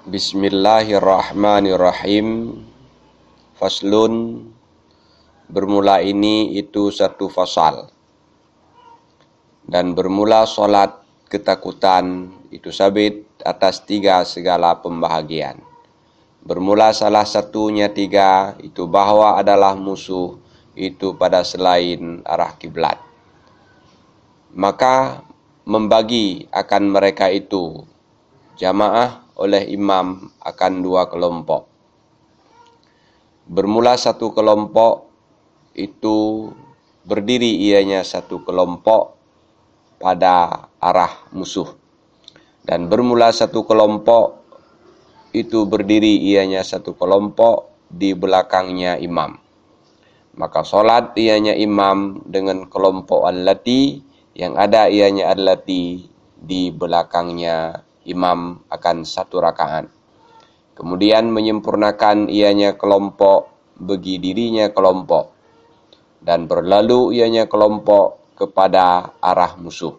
Bismillahirrahmanirrahim. Faslun. Bermula ini itu satu fasal. Dan bermula solat ketakutan itu sabit atas tiga segala pembahagian. Bermula salah satunya tiga itu bahwa adalah musuh itu pada selain arah kiblat. Maka membagi akan mereka itu jamaah oleh imam akan dua kelompok. Bermula satu kelompok itu berdiri ianya satu kelompok pada arah musuh. Dan bermula satu kelompok itu berdiri ianya satu kelompok di belakangnya imam. Maka solat ianya imam dengan kelompok allati yang ada ianya allati di belakangnya imam akan satu rakaat. Kemudian menyempurnakan ianya kelompok bagi dirinya kelompok. Dan berlalu ianya kelompok kepada arah musuh.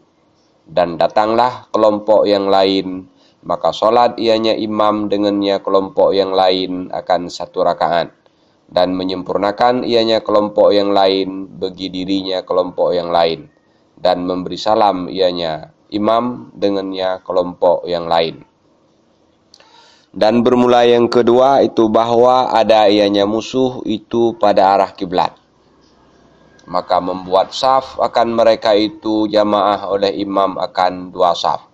Dan datanglah kelompok yang lain. Maka solat ianya imam dengannya kelompok yang lain akan satu rakaat. Dan menyempurnakan ianya kelompok yang lain bagi dirinya kelompok yang lain. Dan memberi salam ianya imam dengannya kelompok yang lain. Dan bermula yang kedua itu bahwa ada ianya musuh itu pada arah kiblat. Maka membuat saf akan mereka itu jamaah oleh imam akan dua saf.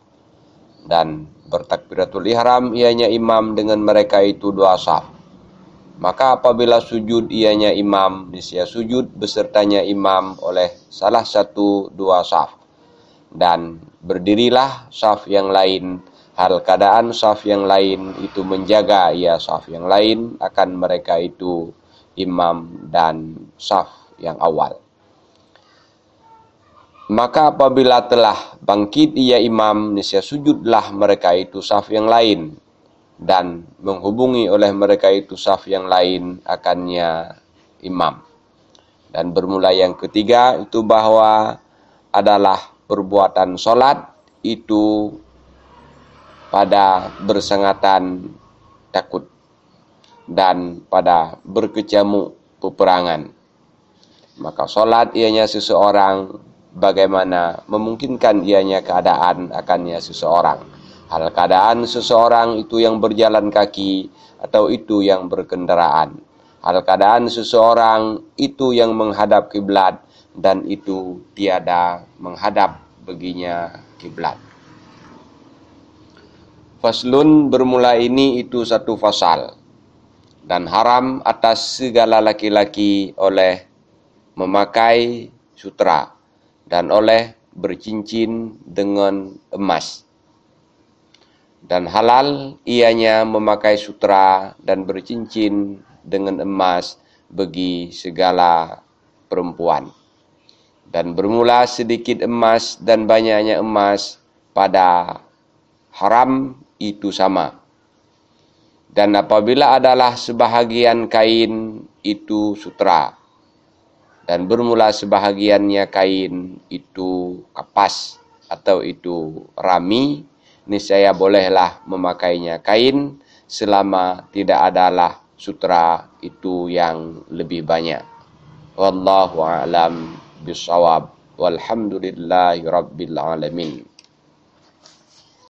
Dan bertakbiratul ihram ianya imam dengan mereka itu dua saf. Maka apabila sujud ianya imam, niscaya sujud besertanya imam oleh salah satu dua saf. Dan berdirilah saf yang lain, hal keadaan saf yang lain itu menjaga ia saf yang lain akan mereka itu imam dan saf yang awal. Maka apabila telah bangkit ia imam, niscaya sujudlah mereka itu saf yang lain dan menghubungi oleh mereka itu saf yang lain akannya imam. Dan bermula yang ketiga itu bahwa adalah perbuatan solat itu pada bersengatan takut dan pada berkecamuk peperangan. Maka solat ianya seseorang bagaimana memungkinkan ianya keadaan akannya seseorang. Hal keadaan seseorang itu yang berjalan kaki atau itu yang berkendaraan. Hal keadaan seseorang itu yang menghadap kiblat dan itu tiada menghadap baginya kiblat. Faslun bermula ini itu satu fasal. Dan haram atas segala laki-laki oleh memakai sutra dan oleh bercincin dengan emas. Dan halal ianya memakai sutra dan bercincin dengan emas bagi segala perempuan. Dan bermula sedikit emas dan banyaknya emas pada haram itu sama. Dan apabila adalah sebahagian kain itu sutra. Dan bermula sebahagiannya kain itu kapas atau itu rami. Niscaya bolehlah memakainya kain selama tidak adalah sutra itu yang lebih banyak. Wallahu a'lam bisawab. Walhamdulillahi rabbil alamin.